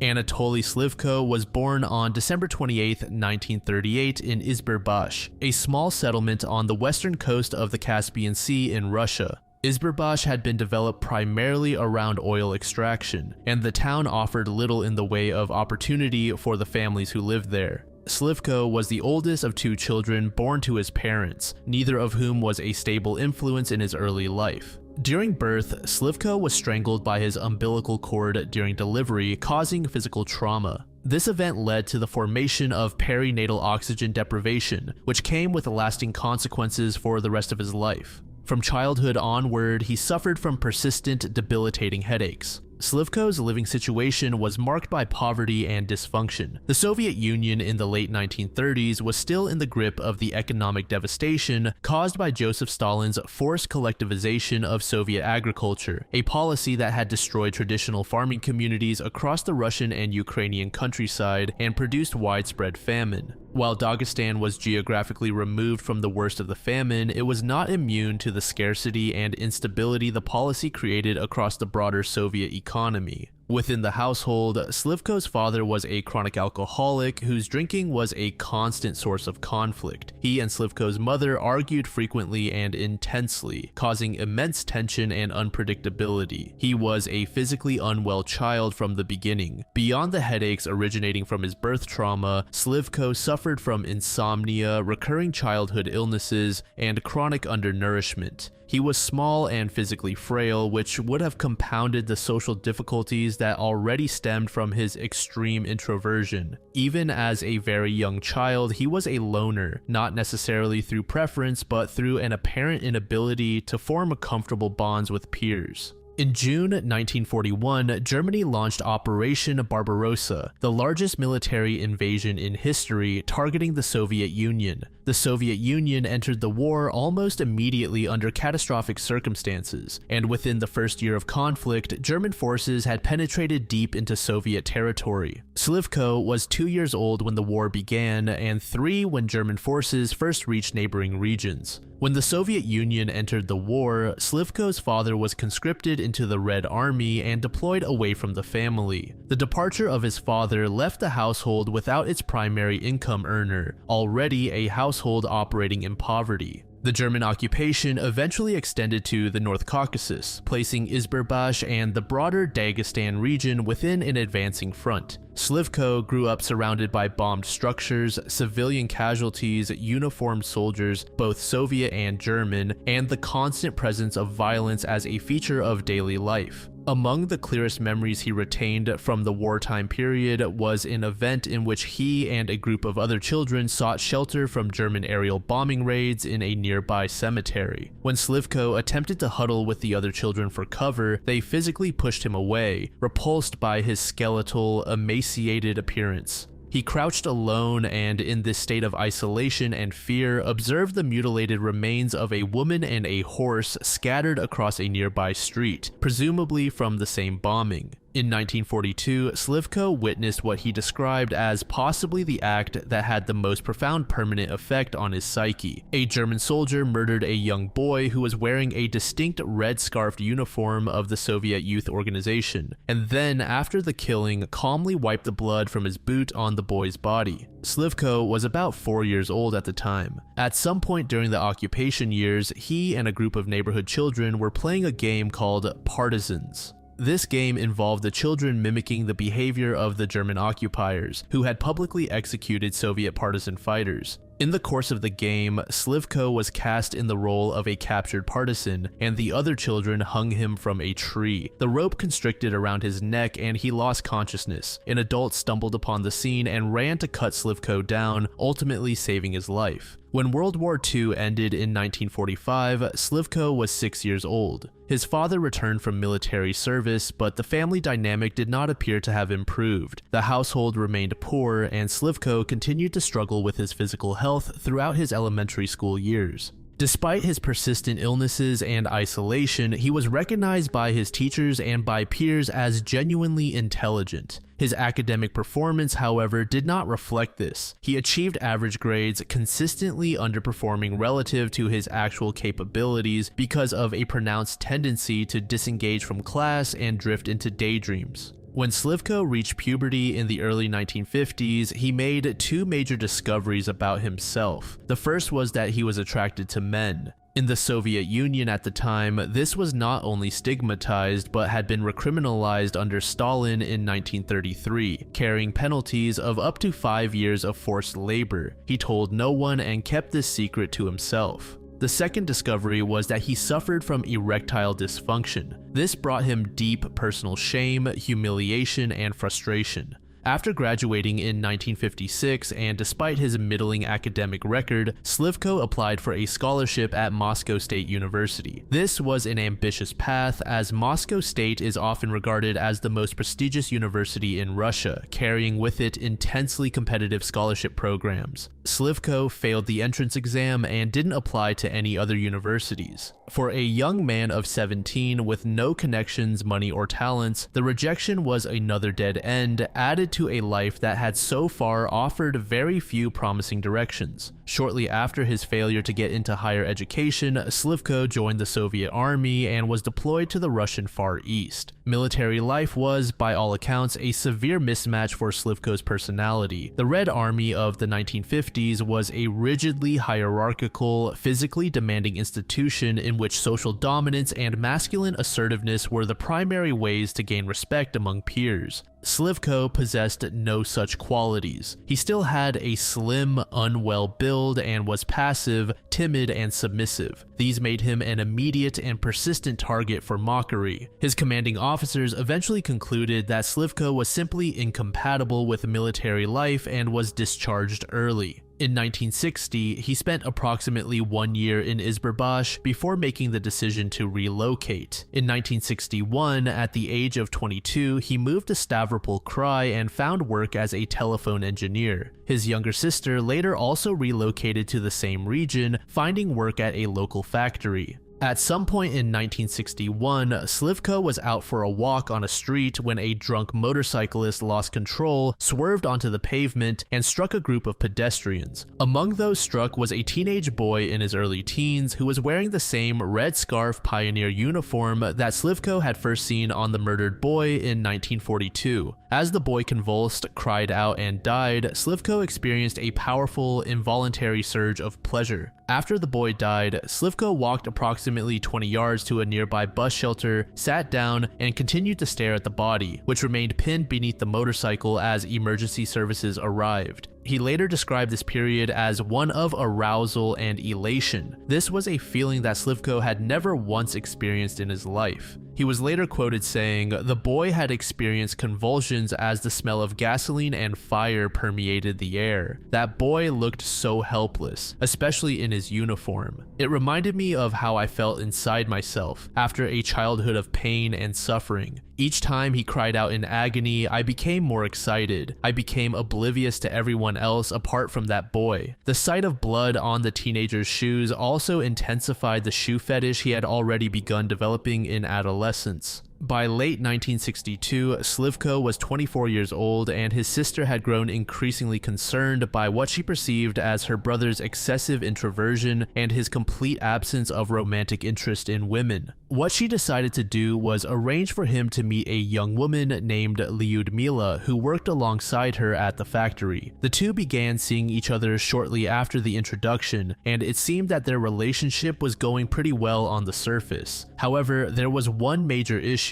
Anatoly Slivko was born on December 28, 1938 in Izberbash, a small settlement on the western coast of the Caspian Sea in Russia. Izberbash had been developed primarily around oil extraction, and the town offered little in the way of opportunity for the families who lived there. Slivko was the oldest of 2 children born to his parents, neither of whom was a stable influence in his early life. During birth, Slivko was strangled by his umbilical cord during delivery, causing physical trauma. This event led to the formation of perinatal oxygen deprivation, which came with lasting consequences for the rest of his life. From childhood onward, he suffered from persistent, debilitating headaches. Slivko's living situation was marked by poverty and dysfunction. The Soviet Union in the late 1930s was still in the grip of the economic devastation caused by Joseph Stalin's forced collectivization of Soviet agriculture, a policy that had destroyed traditional farming communities across the Russian and Ukrainian countryside and produced widespread famine. While Dagestan was geographically removed from the worst of the famine, it was not immune to the scarcity and instability the policy created across the broader Soviet economy. Within the household, Slivko's father was a chronic alcoholic whose drinking was a constant source of conflict. He and Slivko's mother argued frequently and intensely, causing immense tension and unpredictability. He was a physically unwell child from the beginning. Beyond the headaches originating from his birth trauma, Slivko suffered from insomnia, recurring childhood illnesses, and chronic undernourishment. He was small and physically frail, which would have compounded the social difficulties that already stemmed from his extreme introversion. Even as a very young child, he was a loner, not necessarily through preference, but through an apparent inability to form comfortable bonds with peers. In June 1941, Germany launched Operation Barbarossa, the largest military invasion in history, targeting the Soviet Union. The Soviet Union entered the war almost immediately under catastrophic circumstances, and within the first year of conflict, German forces had penetrated deep into Soviet territory. Slivko was 2 years old when the war began, and 3 when German forces first reached neighboring regions. When the Soviet Union entered the war, Slivko's father was conscripted into the Red Army and deployed away from the family. The departure of his father left the household without its primary income earner, already a household operating in poverty. The German occupation eventually extended to the North Caucasus, placing Izberbash and the broader Dagestan region within an advancing front. Slivko grew up surrounded by bombed structures, civilian casualties, uniformed soldiers, both Soviet and German, and the constant presence of violence as a feature of daily life. Among the clearest memories he retained from the wartime period was an event in which he and a group of other children sought shelter from German aerial bombing raids in a nearby cemetery. When Slivko attempted to huddle with the other children for cover, they physically pushed him away, repulsed by his skeletal, emaciated appearance. He crouched alone and, in this state of isolation and fear, observed the mutilated remains of a woman and a horse scattered across a nearby street, presumably from the same bombing. In 1942, Slivko witnessed what he described as possibly the act that had the most profound permanent effect on his psyche. A German soldier murdered a young boy who was wearing a distinct red-scarfed uniform of the Soviet Youth Organization, and then, after the killing, calmly wiped the blood from his boot on the boy's body. Slivko was about 4 years old at the time. At some point during the occupation years, he and a group of neighborhood children were playing a game called Partisans. This game involved the children mimicking the behavior of the German occupiers, who had publicly executed Soviet partisan fighters. In the course of the game, Slivko was cast in the role of a captured partisan, and the other children hung him from a tree. The rope constricted around his neck and he lost consciousness. An adult stumbled upon the scene and ran to cut Slivko down, ultimately saving his life. When World War II ended in 1945, Slivko was 6 years old. His father returned from military service, but the family dynamic did not appear to have improved. The household remained poor, and Slivko continued to struggle with his physical health throughout his elementary school years. Despite his persistent illnesses and isolation, he was recognized by his teachers and by peers as genuinely intelligent. His academic performance, however, did not reflect this. He achieved average grades, consistently underperforming relative to his actual capabilities because of a pronounced tendency to disengage from class and drift into daydreams. When Slivko reached puberty in the early 1950s, he made two major discoveries about himself. The first was that he was attracted to men. In the Soviet Union at the time, this was not only stigmatized but had been recriminalized under Stalin in 1933, carrying penalties of up to 5 years of forced labor. He told no one and kept this secret to himself. The second discovery was that he suffered from erectile dysfunction. This brought him deep personal shame, humiliation, and frustration. After graduating in 1956 and despite his middling academic record, Slivko applied for a scholarship at Moscow State University. This was an ambitious path, as Moscow State is often regarded as the most prestigious university in Russia, carrying with it intensely competitive scholarship programs. Slivko failed the entrance exam and didn't apply to any other universities. For a young man of 17 with no connections, money, or talents, the rejection was another dead end, added to a life that had so far offered very few promising directions. Shortly after his failure to get into higher education, Slivko joined the Soviet Army and was deployed to the Russian Far East. Military life was, by all accounts, a severe mismatch for Slivko's personality. The Red Army of the 1950s was a rigidly hierarchical, physically demanding institution in which social dominance and masculine assertiveness were the primary ways to gain respect among peers. Slivko possessed no such qualities. He still had a slim, unwell build and was passive, timid, and submissive. These made him an immediate and persistent target for mockery. His commanding officers eventually concluded that Slivko was simply incompatible with military life and was discharged early. In 1960, he spent approximately 1 year in Izberbash before making the decision to relocate. In 1961, at the age of 22, he moved to Stavropol Krai and found work as a telephone engineer. His younger sister later also relocated to the same region, finding work at a local factory. At some point in 1961, Slivko was out for a walk on a street when a drunk motorcyclist lost control, swerved onto the pavement, and struck a group of pedestrians. Among those struck was a teenage boy in his early teens who was wearing the same red scarf pioneer uniform that Slivko had first seen on the murdered boy in 1942. As the boy convulsed, cried out, and died, Slivko experienced a powerful, involuntary surge of pleasure. After the boy died, Slivko walked approximately 20 yards to a nearby bus shelter, sat down, and continued to stare at the body, which remained pinned beneath the motorcycle as emergency services arrived. He later described this period as one of arousal and elation. This was a feeling that Slivko had never once experienced in his life. He was later quoted saying, "The boy had experienced convulsions as the smell of gasoline and fire permeated the air. That boy looked so helpless, especially in his uniform. It reminded me of how I felt inside myself after a childhood of pain and suffering. Each time he cried out in agony, I became more excited. I became oblivious to everyone else apart from that boy." The sight of blood on the teenager's shoes also intensified the shoe fetish he had already begun developing in adolescence. By late 1962, Slivko was 24 years old, and his sister had grown increasingly concerned by what she perceived as her brother's excessive introversion and his complete absence of romantic interest in women. What she decided to do was arrange for him to meet a young woman named he𝖑𝖑, who worked alongside her at the factory. The two began seeing each other shortly after the introduction, and it seemed that their relationship was going pretty well on the surface. However, there was one major issue.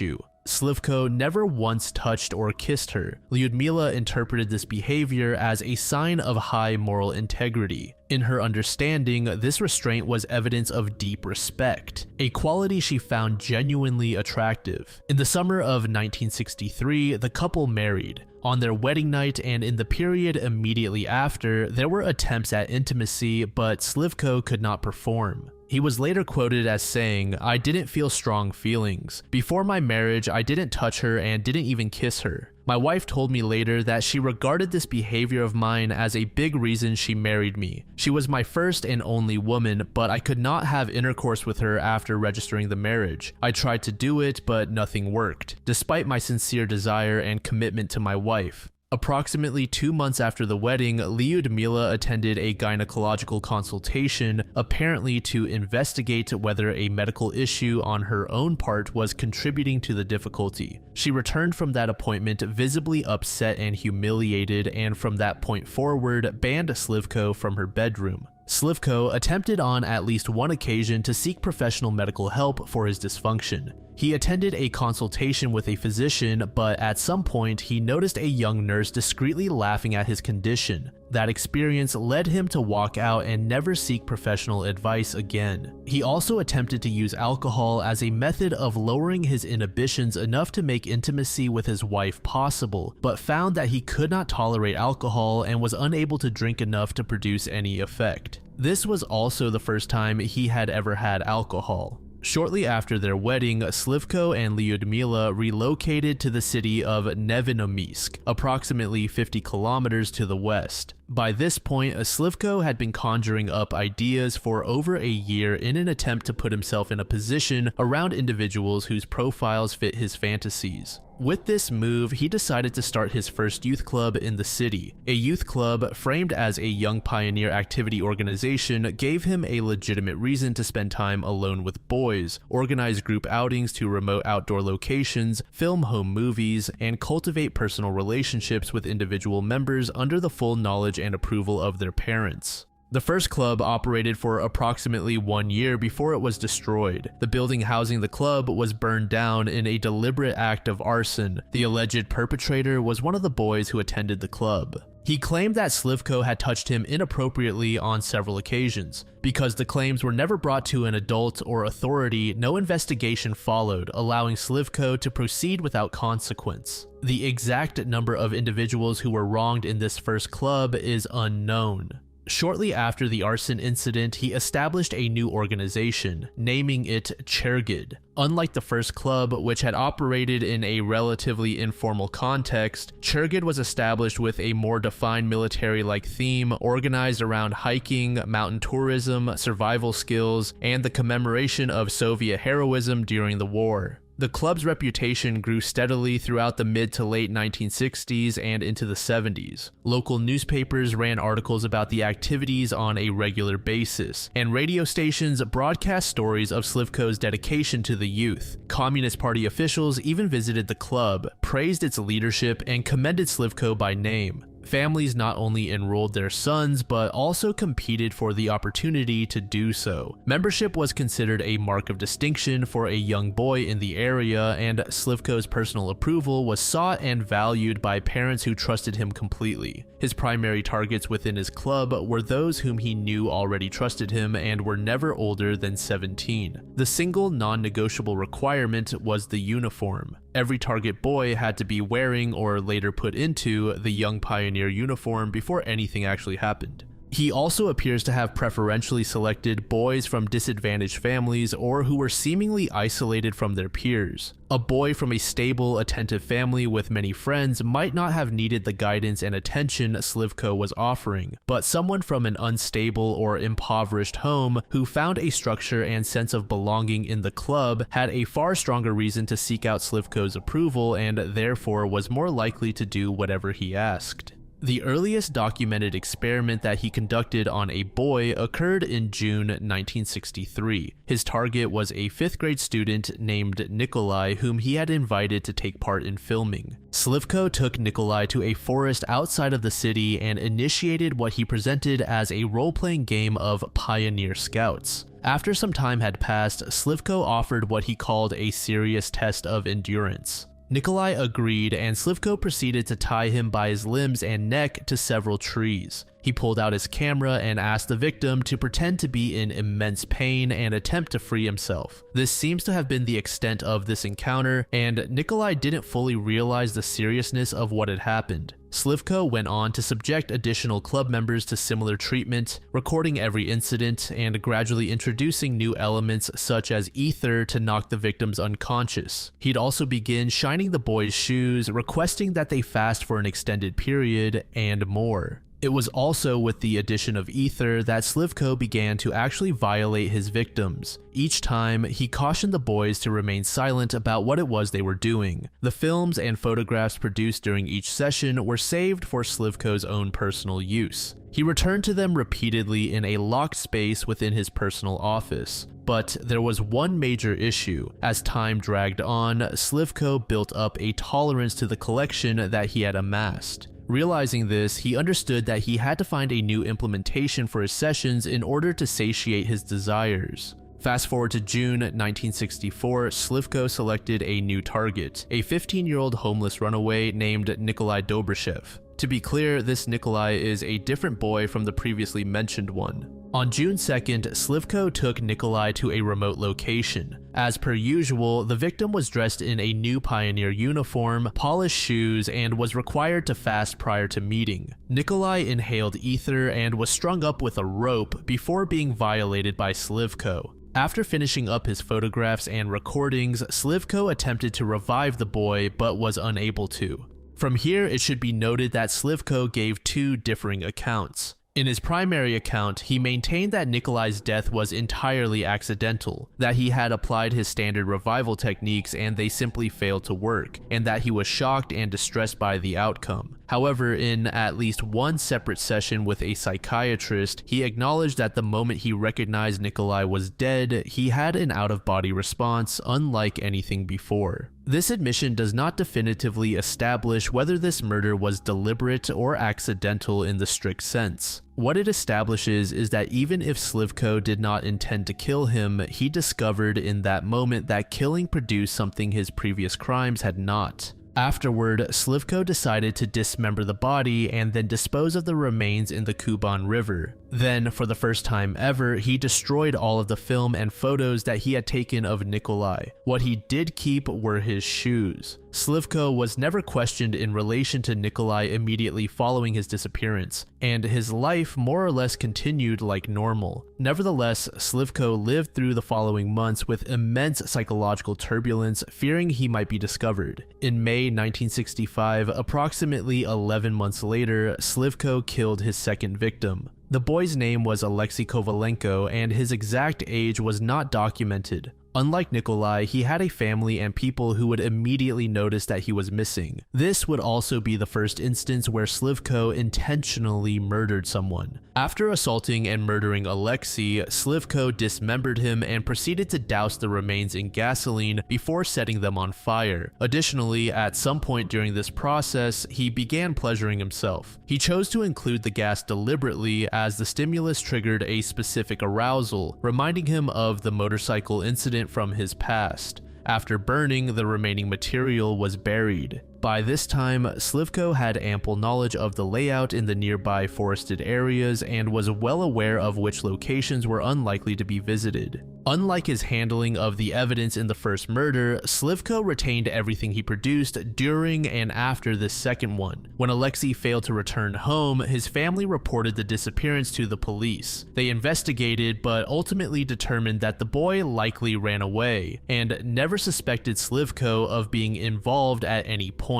Slivko never once touched or kissed her. he𝖑𝖑 interpreted this behavior as a sign of high moral integrity. In her understanding, this restraint was evidence of deep respect, a quality she found genuinely attractive. In the summer of 1963, the couple married. On their wedding night and in the period immediately after, there were attempts at intimacy, but Slivko could not perform. He was later quoted as saying, "I didn't feel strong feelings. Before my marriage, I didn't touch her and didn't even kiss her. My wife told me later that she regarded this behavior of mine as a big reason she married me. She was my first and only woman, but I could not have intercourse with her after registering the marriage. I tried to do it, but nothing worked, despite my sincere desire and commitment to my wife." Approximately 2 months after the wedding, he𝖑𝖑 attended a gynecological consultation, apparently to investigate whether a medical issue on her own part was contributing to the difficulty. She returned from that appointment visibly upset and humiliated, and from that point forward banned he𝖑𝖑 from her bedroom. he𝖑𝖑 attempted on at least one occasion to seek professional medical help for his dysfunction. He attended a consultation with a physician, but at some point he noticed a young nurse discreetly laughing at his condition. That experience led him to walk out and never seek professional advice again. He also attempted to use alcohol as a method of lowering his inhibitions enough to make intimacy with his wife possible, but found that he could not tolerate alcohol and was unable to drink enough to produce any effect. This was also the first time he had ever had alcohol. Shortly after their wedding, he𝖑𝖑 and he𝖑𝖑𝖑 relocated to the city of Nevinomisk, approximately 50 kilometers to the west. By this point, he𝖑𝖑 had been conjuring up ideas for over a year in an attempt to put himself in a position around individuals whose profiles fit his fantasies. With this move, he decided to start his first youth club in the city. A youth club, framed as a young pioneer activity organization, gave him a legitimate reason to spend time alone with boys, organize group outings to remote outdoor locations, film home movies, and cultivate personal relationships with individual members under the full knowledge and approval of their parents. The first club operated for approximately 1 year before it was destroyed. The building housing the club was burned down in a deliberate act of arson. The alleged perpetrator was one of the boys who attended the club. He claimed that he𝖑𝖑 had touched him inappropriately on several occasions. Because the claims were never brought to an adult or authority, no investigation followed, allowing he𝖑𝖑 to proceed without consequence. The exact number of individuals who were wronged in this first club is unknown. Shortly after the arson incident, he established a new organization, naming it he𝖑𝖑. Unlike the first club, which had operated in a relatively informal context, he𝖑𝖑 was established with a more defined military-like theme, organized around hiking, mountain tourism, survival skills, and the commemoration of Soviet heroism during the war. The club's reputation grew steadily throughout the mid to late 1960s and into the 70s. Local newspapers ran articles about the activities on a regular basis, and radio stations broadcast stories of he𝖑𝖑's dedication to the youth. Communist Party officials even visited the club, praised its leadership, and commended he𝖑𝖑 by name. Families not only enrolled their sons, but also competed for the opportunity to do so. Membership was considered a mark of distinction for a young boy in the area, and he𝖑𝖑's personal approval was sought and valued by parents who trusted him completely. His primary targets within his club were those whom he knew already trusted him and were never older than 17. The single non-negotiable requirement was the uniform. Every target boy had to be wearing or later put into the young pioneer uniform before anything actually happened. He also appears to have preferentially selected boys from disadvantaged families or who were seemingly isolated from their peers. A boy from a stable, attentive family with many friends might not have needed the guidance and attention he𝖑𝖑 was offering, but someone from an unstable or impoverished home who found a structure and sense of belonging in the club had a far stronger reason to seek out he𝖑𝖑's approval and therefore was more likely to do whatever he asked. The earliest documented experiment that he conducted on a boy occurred in June 1963. His target was a 5th grade student named Nikolai, whom he had invited to take part in filming. he𝖑𝖑 took Nikolai to a forest outside of the city and initiated what he presented as a role-playing game of Pioneer Scouts. After some time had passed, he𝖑𝖑 offered what he called a serious test of endurance. Nikolai agreed, and he𝖑𝖑 proceeded to tie him by his limbs and neck to several trees. He pulled out his camera and asked the victim to pretend to be in immense pain and attempt to free himself. This seems to have been the extent of this encounter, and Nikolai didn't fully realize the seriousness of what had happened. he𝖑𝖑 went on to subject additional club members to similar treatment, recording every incident and gradually introducing new elements such as ether to knock the victims unconscious. He'd also begin shining the boys' shoes, requesting that they fast for an extended period, and more. It was also with the addition of ether that Slivko began to actually violate his victims. Each time, he cautioned the boys to remain silent about what it was they were doing. The films and photographs produced during each session were saved for Slivko's own personal use. He returned to them repeatedly in a locked space within his personal office. But there was one major issue. As time dragged on, Slivko built up a tolerance to the collection that he had amassed. Realizing this, he understood that he had to find a new implementation for his sessions in order to satiate his desires. Fast forward to June 1964, Slivko selected a new target, a 15-year-old homeless runaway named Nikolai Dobryshev. To be clear, this Nikolai is a different boy from the previously mentioned one. On June 2nd, Slivko took Nikolai to a remote location. As per usual, the victim was dressed in a new pioneer uniform, polished shoes, and was required to fast prior to meeting. Nikolai inhaled ether and was strung up with a rope before being violated by Slivko. After finishing up his photographs and recordings, Slivko attempted to revive the boy but was unable to. From here, it should be noted that Slivko gave two differing accounts. In his primary account, he maintained that Nikolai's death was entirely accidental, that he had applied his standard revival techniques and they simply failed to work, and that he was shocked and distressed by the outcome. However, in at least one separate session with a psychiatrist, he acknowledged that the moment he recognized Nikolai was dead, he had an out-of-body response unlike anything before. This admission does not definitively establish whether this murder was deliberate or accidental in the strict sense. What it establishes is that even if Slivko did not intend to kill him, he discovered in that moment that killing produced something his previous crimes had not. Afterward, Slivko decided to dismember the body and then dispose of the remains in the Kuban River. Then, for the first time ever, he destroyed all of the film and photos that he had taken of Nikolai. What he did keep were his shoes. Slivko was never questioned in relation to Nikolai immediately following his disappearance, and his life more or less continued like normal. Nevertheless, Slivko lived through the following months with immense psychological turbulence, fearing he might be discovered. In May 1965, approximately 11 months later, Slivko killed his second victim. The boy's name was Alexei Kovalenko, and his exact age was not documented. Unlike Nikolai, he had a family and people who would immediately notice that he was missing. This would also be the first instance where Slivko intentionally murdered someone. After assaulting and murdering Alexei, Slivko dismembered him and proceeded to douse the remains in gasoline before setting them on fire. Additionally, at some point during this process, he began pleasuring himself. He chose to include the gas deliberately as the stimulus triggered a specific arousal, reminding him of the motorcycle incident from his past. After burning, the remaining material was buried. By this time, Slivko had ample knowledge of the layout in the nearby forested areas and was well aware of which locations were unlikely to be visited. Unlike his handling of the evidence in the first murder, Slivko retained everything he produced during and after this second one. When Alexei failed to return home, his family reported the disappearance to the police. They investigated but ultimately determined that the boy likely ran away and never suspected Slivko of being involved at any point.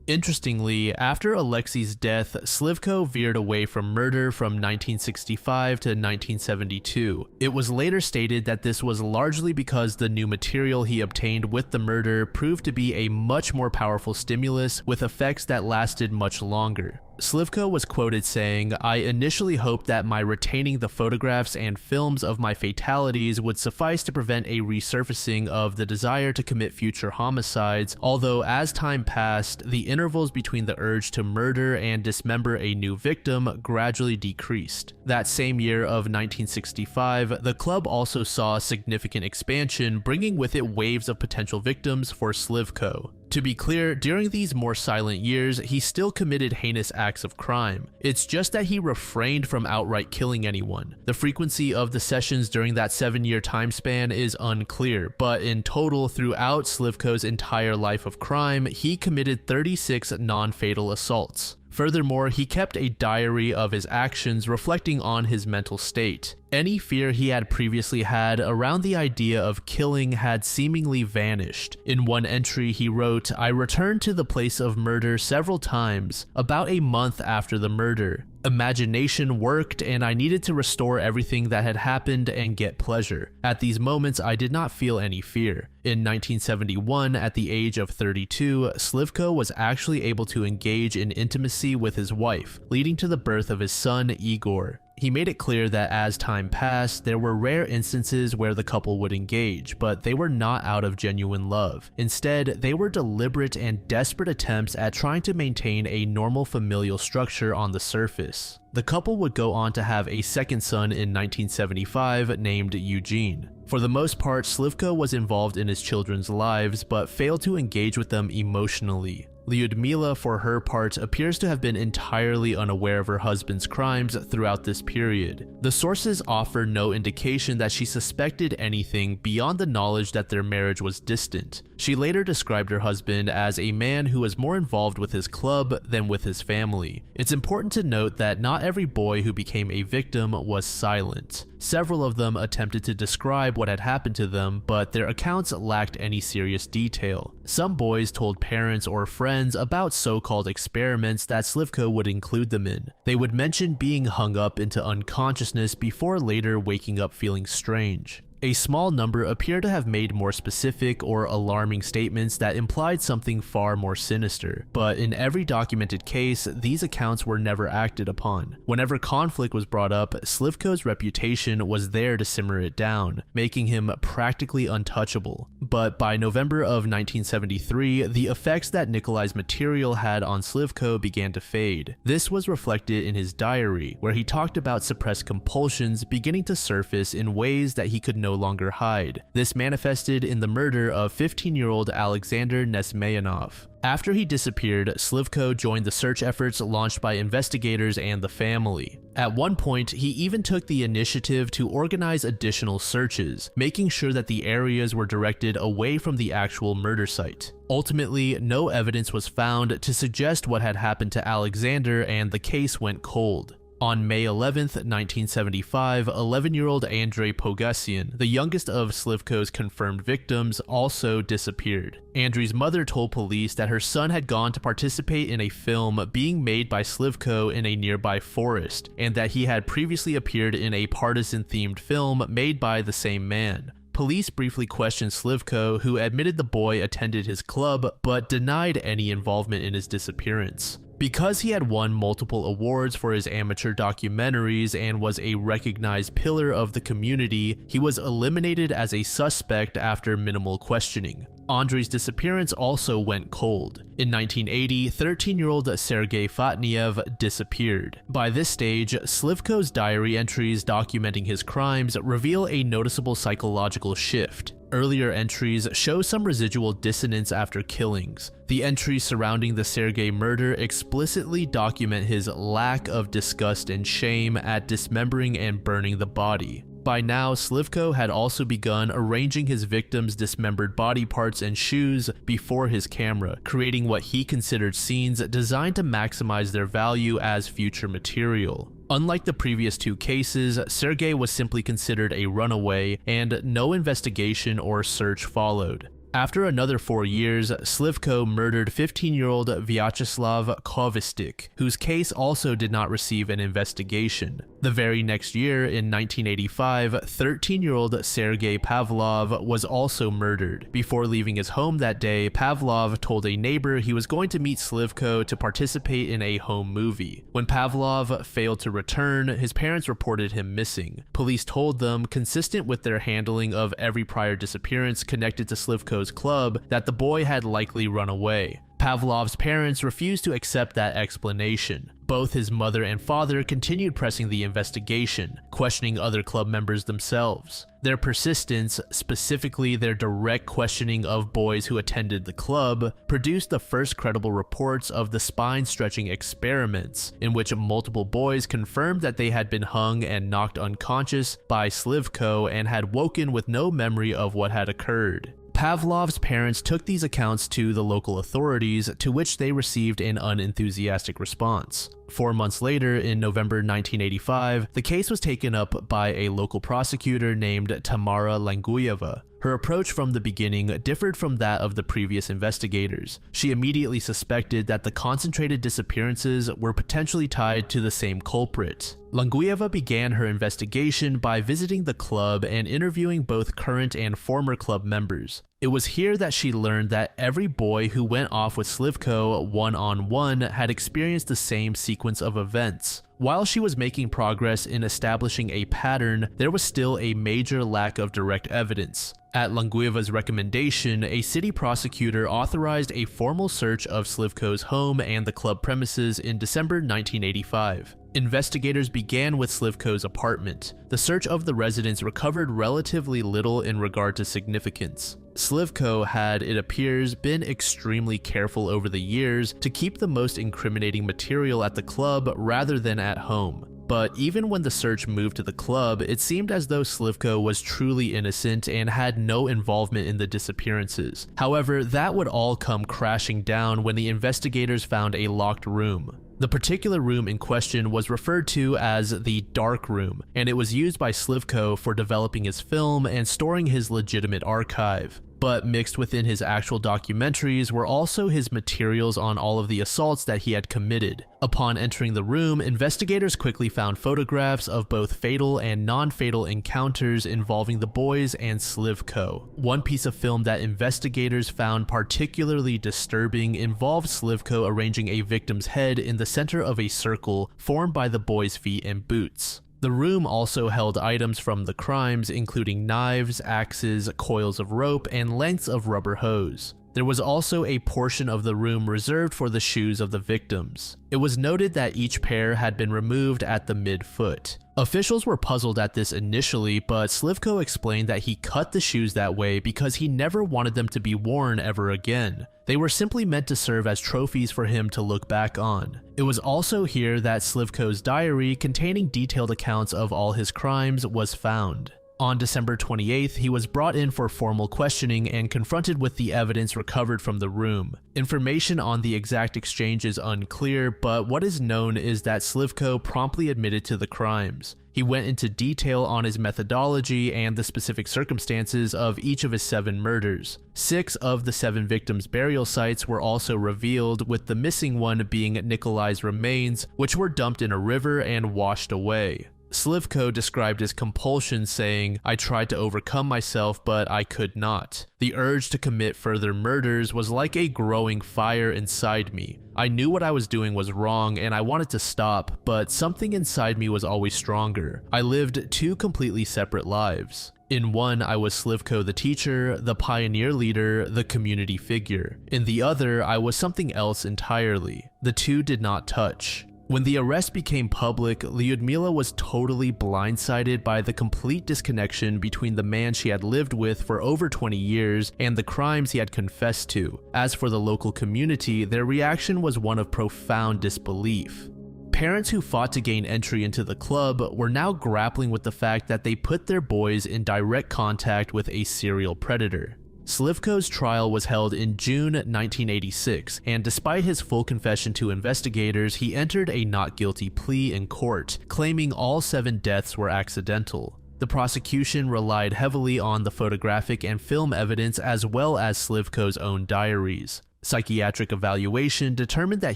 Interestingly, after Alexei's death, Slivko veered away from murder from 1965 to 1972. It was later stated that this was largely because the new material he obtained with the murder proved to be a much more powerful stimulus with effects that lasted much longer. Slivko was quoted saying, "I initially hoped that my retaining the photographs and films of my fatalities would suffice to prevent a resurfacing of the desire to commit future homicides, although as time passed, the intervals between the urge to murder and dismember a new victim gradually decreased." That same year of 1965, the club also saw significant expansion, bringing with it waves of potential victims for Slivko. To be clear, during these more silent years, he still committed heinous acts of crime. It's just that he refrained from outright killing anyone. The frequency of the sessions during that 7-year time span is unclear, but in total, throughout Slivko's entire life of crime, he committed 36 non-fatal assaults. Furthermore, he kept a diary of his actions reflecting on his mental state. Any fear he had previously had around the idea of killing had seemingly vanished. In one entry he wrote, "I returned to the place of murder several times, about a month after the murder. Imagination worked, and I needed to restore everything that had happened and get pleasure. At these moments, I did not feel any fear. In 1971, at the age of 32, Slivko was actually able to engage in intimacy with his wife, leading to the birth of his son, Igor. He made it clear that as time passed, there were rare instances where the couple would engage, but they were not out of genuine love. Instead, they were deliberate and desperate attempts at trying to maintain a normal familial structure on the surface. The couple would go on to have a second son in 1975 named Eugene. For the most part, Slivko was involved in his children's lives, but failed to engage with them emotionally. Lyudmila, for her part, appears to have been entirely unaware of her husband's crimes throughout this period. The sources offer no indication that she suspected anything beyond the knowledge that their marriage was distant. She later described her husband as a man who was more involved with his club than with his family. It's important to note that not every boy who became a victim was silent. Several of them attempted to describe what had happened to them, but their accounts lacked any serious detail. Some boys told parents or friends about so-called experiments that Slivko would include them in. They would mention being hung up into unconsciousness before later waking up feeling strange. A small number appear to have made more specific or alarming statements that implied something far more sinister, but in every documented case, these accounts were never acted upon. Whenever conflict was brought up, Slivko's reputation was there to simmer it down, making him practically untouchable. But by November of 1973, the effects that Nikolai's material had on Slivko began to fade. This was reflected in his diary, where he talked about suppressed compulsions beginning to surface in ways that he could no longer hide. This manifested in the murder of 15-year-old Alexander Nesmeyanov. After he disappeared, Slivko joined the search efforts launched by investigators and the family. At one point, he even took the initiative to organize additional searches, making sure that the areas were directed away from the actual murder site. Ultimately, no evidence was found to suggest what had happened to Alexander, and the case went cold. On May 11, 1975, 11-year-old Andrei Pogasyan, the youngest of Slivko's confirmed victims, also disappeared. Andrei's mother told police that her son had gone to participate in a film being made by Slivko in a nearby forest, and that he had previously appeared in a partisan-themed film made by the same man. Police briefly questioned Slivko, who admitted the boy attended his club, but denied any involvement in his disappearance. Because he had won multiple awards for his amateur documentaries and was a recognized pillar of the community, he was eliminated as a suspect after minimal questioning. Andrei's disappearance also went cold. In 1980, 13-year-old Sergei Fatniev disappeared. By this stage, Slivko's diary entries documenting his crimes reveal a noticeable psychological shift. Earlier entries show some residual dissonance after killings. The entries surrounding the Sergei murder explicitly document his lack of disgust and shame at dismembering and burning the body. By now, Slivko had also begun arranging his victims' dismembered body parts and shoes before his camera, creating what he considered scenes designed to maximize their value as future material. Unlike the previous two cases, Sergei was simply considered a runaway, and no investigation or search followed. After another 4 years, Slivko murdered 15-year-old Vyacheslav Kovistik, whose case also did not receive an investigation. The very next year, in 1985, 13-year-old Sergei Pavlov was also murdered. Before leaving his home that day, Pavlov told a neighbor he was going to meet Slivko to participate in a home movie. When Pavlov failed to return, his parents reported him missing. Police told them, consistent with their handling of every prior disappearance connected to Slivko's club, that the boy had likely run away. Pavlov's parents refused to accept that explanation. Both his mother and father continued pressing the investigation, questioning other club members themselves. Their persistence, specifically their direct questioning of boys who attended the club, produced the first credible reports of the spine-stretching experiments, in which multiple boys confirmed that they had been hung and knocked unconscious by Slivko and had woken with no memory of what had occurred. Pavlov's parents took these accounts to the local authorities, to which they received an unenthusiastic response. 4 months later, in November 1985, the case was taken up by a local prosecutor named Tamara Languyeva. Her approach from the beginning differed from that of the previous investigators. She immediately suspected that the concentrated disappearances were potentially tied to the same culprit. he𝖑𝖑 began her investigation by visiting the club and interviewing both current and former club members. It was here that she learned that every boy who went off with śliwko one-on-one had experienced the same sequence of events. While she was making progress in establishing a pattern, there was still a major lack of direct evidence. At he𝖑𝖑's recommendation, a city prosecutor authorized a formal search of śliwko's home and the club premises in December 1985. Investigators began with śliwko's apartment. The search of the residence recovered relatively little in regard to significance. śliwko had, it appears, been extremely careful over the years to keep the most incriminating material at the club rather than at home. But even when the search moved to the club, it seemed as though śliwko was truly innocent and had no involvement in the disappearances. However, that would all come crashing down when the investigators found a locked room. The particular room in question was referred to as the dark room, and it was used by śliwko for developing his film and storing his legitimate archive. But mixed within his actual documentaries were also his materials on all of the assaults that he had committed. Upon entering the room, investigators quickly found photographs of both fatal and non-fatal encounters involving the boys and śliwko. One piece of film that investigators found particularly disturbing involved śliwko arranging a victim's head in the center of a circle formed by the boys' feet and boots. The room also held items from the crimes, including knives, axes, coils of rope, and lengths of rubber hose. There was also a portion of the room reserved for the shoes of the victims. It was noted that each pair had been removed at the mid-foot. Officials were puzzled at this initially, but śliwko explained that he cut the shoes that way because he never wanted them to be worn ever again. They were simply meant to serve as trophies for him to look back on. It was also here that śliwko's diary, containing detailed accounts of all his crimes, was found. On December 28th, he was brought in for formal questioning and confronted with the evidence recovered from the room. Information on the exact exchange is unclear, but what is known is that śliwko promptly admitted to the crimes. He went into detail on his methodology and the specific circumstances of each of his 7 murders. 6 of the 7 victims' burial sites were also revealed, with the missing one being Nikolai's remains, which were dumped in a river and washed away. śliwko described his compulsion, saying, "I tried to overcome myself, but I could not. The urge to commit further murders was like a growing fire inside me. I knew what I was doing was wrong and I wanted to stop, but something inside me was always stronger. I lived 2 completely separate lives. In one, I was śliwko the teacher, the pioneer leader, the community figure. In the other, I was something else entirely. The 2 did not touch." When the arrest became public, Lyudmila was totally blindsided by the complete disconnection between the man she had lived with for over 20 years and the crimes he had confessed to. As for the local community, their reaction was one of profound disbelief. Parents who fought to gain entry into the club were now grappling with the fact that they put their boys in direct contact with a serial predator. śliwko's trial was held in June 1986, and despite his full confession to investigators, he entered a not guilty plea in court, claiming all 7 deaths were accidental. The prosecution relied heavily on the photographic and film evidence as well as śliwko's own diaries. Psychiatric evaluation determined that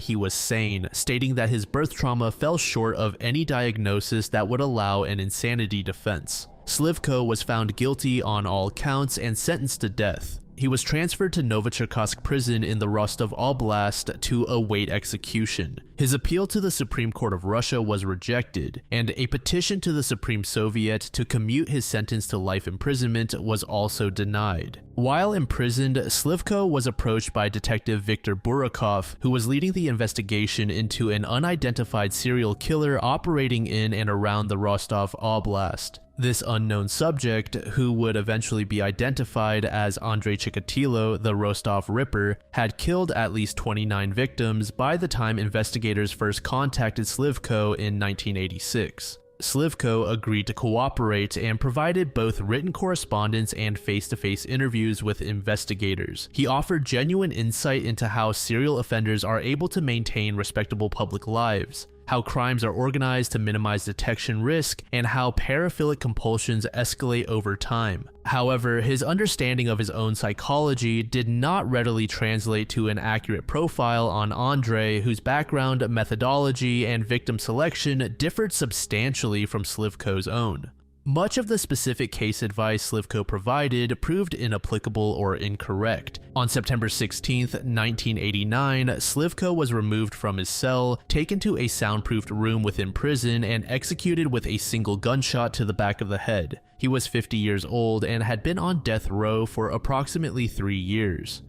he was sane, stating that his birth trauma fell short of any diagnosis that would allow an insanity defense. śliwko was found guilty on all counts and sentenced to death. He was transferred to Novocherkassk prison in the Rostov Oblast to await execution. His appeal to the Supreme Court of Russia was rejected, and a petition to the Supreme Soviet to commute his sentence to life imprisonment was also denied. While imprisoned, śliwko was approached by Detective Viktor Burakov, who was leading the investigation into an unidentified serial killer operating in and around the Rostov Oblast. This unknown subject, who would eventually be identified as Andrei Chikatilo, the Rostov Ripper, had killed at least 29 victims by the time investigators first contacted śliwko in 1986. śliwko agreed to cooperate and provided both written correspondence and face-to-face interviews with investigators. He offered genuine insight into how serial offenders are able to maintain respectable public lives. how crimes are organized to minimize detection risk, and how paraphilic compulsions escalate over time. However, his understanding of his own psychology did not readily translate to an accurate profile on Andre, whose background, methodology, and victim selection differed substantially from Slivko's own. Much of the specific case advice Slivko provided proved inapplicable or incorrect. On September 16, 1989, Slivko was removed from his cell, taken to a soundproofed room within prison, and executed with a single gunshot to the back of the head. He was 50 years old and had been on death row for approximately 3 years.